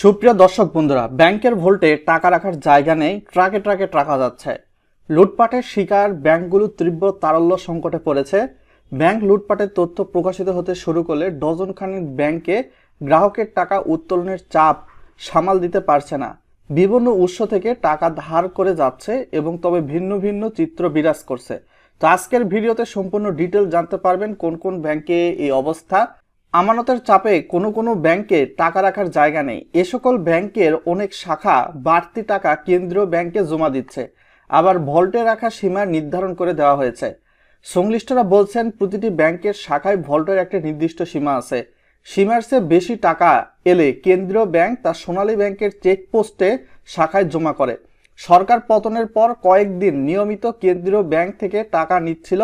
সুপ্রিয় দর্শক বন্ধুরা, ব্যাংকের ভোল্টে টাকা রাখার জায়গা নেই, ট্রাকে ট্রাকে টাকা যাচ্ছে। লুটপাটের শিকার ব্যাংকগুলো তীব্র তারল্য সংকটে পড়েছে। ব্যাংক লুটপাটের তথ্য প্রকাশিত হতে শুরু করলে ডজন খানেক ব্যাংকে গ্রাহকের টাকা উত্তোলনের চাপ সামাল দিতে পারছে না। বিভিন্ন উৎস থেকে টাকা ধার করে যাচ্ছে এবং তবে ভিন্ন ভিন্ন চিত্র বিরাজ করছে। তো আজকের ভিডিওতে সম্পূর্ণ ডিটেল জানতে পারবেন কোন কোন ব্যাংকে এই অবস্থা। আমানতের চাপে কোনো কোনো ব্যাংকে টাকা রাখার জায়গা নেই। এ সকল ব্যাংকের অনেক শাখা বাড়তি টাকা কেন্দ্রীয় ব্যাংকে জমা দিচ্ছে, আবার ভল্টে রাখা সীমা নির্ধারণ করে দেওয়া হয়েছে। সংশ্লিষ্টরা বলছেন, প্রতিটি ব্যাংকের শাখায় ভল্টের একটা নির্দিষ্ট সীমা আছে। সীমার চেয়ে বেশি টাকা এলে কেন্দ্রীয় ব্যাংক তার সোনালী ব্যাংকের চেকপোস্টে শাখায় জমা করে। সরকার পতনের পর কয়েকদিন নিয়মিত কেন্দ্রীয় ব্যাংক থেকে টাকা নিচ্ছিল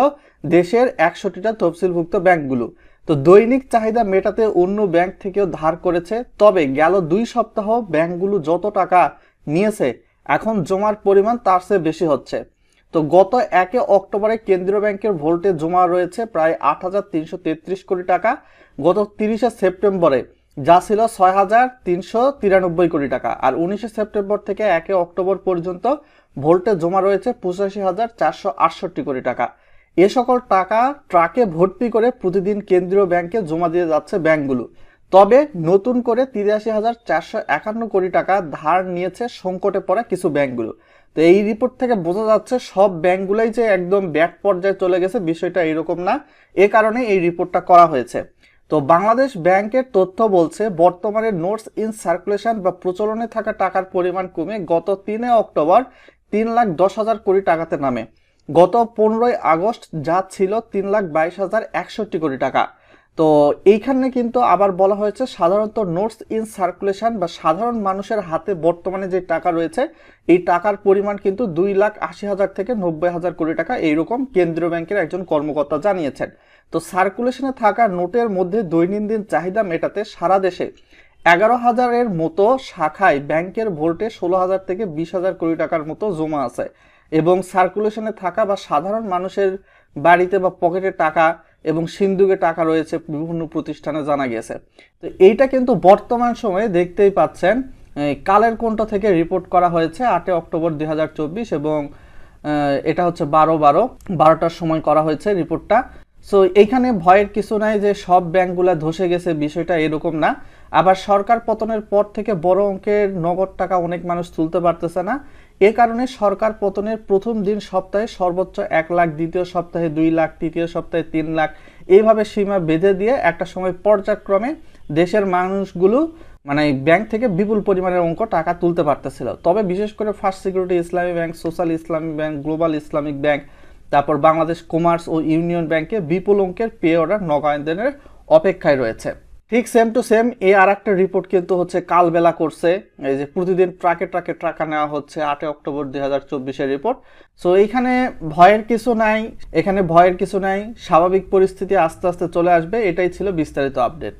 দেশের 61টা তফসিলভুক্ত ব্যাংকগুলো। তো দৈনিক চাহিদা মেটাতে অন্য ব্যাংক থেকেও ধার করেছে। তবে গেল 2 সপ্তাহ ব্যাংকগুলো যত টাকা নিয়েছে এখন জমার পরিমাণ তার চেয়ে বেশি হচ্ছে। তো গত 1 অক্টোবরে কেন্দ্রীয় ব্যাংকের ভোল্টে জমা রয়েছে প্রায় 8,333 কোটি টাকা। গত 30 সেপ্টেম্বরে যা ছিল 6,393 কোটি টাকা। আর 19 সেপ্টেম্বর থেকে 1 অক্টোবর পর্যন্ত ভোল্টে জমা রয়েছে 85,468 কোটি টাকা। এ সকল টাকা ট্রাকে ভর্তি করে প্রতিদিন কেন্দ্রীয় ব্যাংকে জমা দিয়ে যাচ্ছে ব্যাংকগুলো। তবে নতুন করে 83,451 কোটি টাকা ধার নিয়েছে সংকটে পড়া কিছু ব্যাংকগুলো। তো এই রিপোর্ট থেকে বোঝা যাচ্ছে সব ব্যাংকগুলোই যে একদম ব্যাড পর্যায়ে চলে গেছে, বিষয়টা এরকম না। এ কারণে এই রিপোর্টটা করা হয়েছে। তো বাংলাদেশ ব্যাংকের তথ্য বলছে, বর্তমানে নোটস ইন সার্কুলেশন বা প্রচলনে থাকা টাকার পরিমাণ কমে গত 3 অক্টোবর 3,10,000 কোটি টাকাতে নামে। গত 15 আগস্ট যা ছিল 3,22,061 কোটি টাকা। তো এইখানে কিন্তু আবার বলা হয়েছে, সাধারণত নোটস ইন সার্কুলেশন বা সাধারণ মানুষের হাতে বর্তমানে যে টাকা রয়েছে এই টাকার পরিমাণ কিন্তু 2,80,000 থেকে 90,000 কোটি টাকা, এইরকম কেন্দ্রীয় ব্যাংকের একজন কর্মকর্তা জানিয়েছেন। তো সার্কুলেশনে থাকা নোটের মধ্যে দৈনন্দিন চাহিদা মেটাতে সারা দেশে 11,000-এর মতো শাখায় ব্যাংকের ভোল্টে 16,000 থেকে 20,000 কোটি টাকার মতো জমা আছে। এবং সার্কুলেশনে থাকা বা সাধারণ মানুষের বাড়িতে বা পকেটে টাকা এবং সিন্দুকে টাকা রয়েছে বিভিন্ন প্রতিষ্ঠানে জানা গেছে। তো এইটা কিন্তু বর্তমান সময়ে দেখতেই পাচ্ছেন, কালের কণ্ঠ থেকে রিপোর্ট করা হয়েছে 8 অক্টোবর 2024 এবং এটা হচ্ছে 12টার সময় করা হয়েছে রিপোর্টটা। সো এইখানে ভয়ের কিছু নাই যে সব ব্যাংকগুলো ধসে গেছে, বিষয়টা এরকম না। আবার সরকার পতনের পর থেকে বড় অঙ্কের নগদ টাকা অনেক মানুষ তুলতে পারতেছে না। এ কারণে সরকার পতনের প্রথম দিন সপ্তাহে সর্বোচ্চ 1 লাখ, দ্বিতীয় সপ্তাহে 2 লাখ, তৃতীয় সপ্তাহে 3 লাখ, এইভাবে সীমা বেঁধে দিয়ে একটা সময় পর্যায়ক্রমে দেশের মানুষগুলো মানে ব্যাংক থেকে বিপুল পরিমাণের অঙ্ক টাকা তুলতে পারতেছিল। তবে বিশেষ করে ফার্স্ট সিকিউরিটি ইসলামী ব্যাংক, সোশ্যাল ইসলামী ব্যাংক, গ্লোবাল ইসলামিক ব্যাংক, তারপর বাংলাদেশ কমার্স ও ইউনিয়ন ব্যাংকে বিপুল অঙ্কের পে অর্ডার নগদায়নের অপেক্ষায় রয়েছে। ঠিক সেম টু সেম এই আর একটা রিপোর্ট কিন্তু হচ্ছে কালবেলা করছে, এই যে প্রতিদিন ট্রাকে ট্রাকে টাকা নেওয়া হচ্ছে 8 অক্টোবর 2024-এর রিপোর্ট। সো এইখানে ভয়ের কিছু নাই, স্বাভাবিক পরিস্থিতি আস্তে আস্তে চলে আসবে। এটাই ছিল বিস্তারিত আপডেট।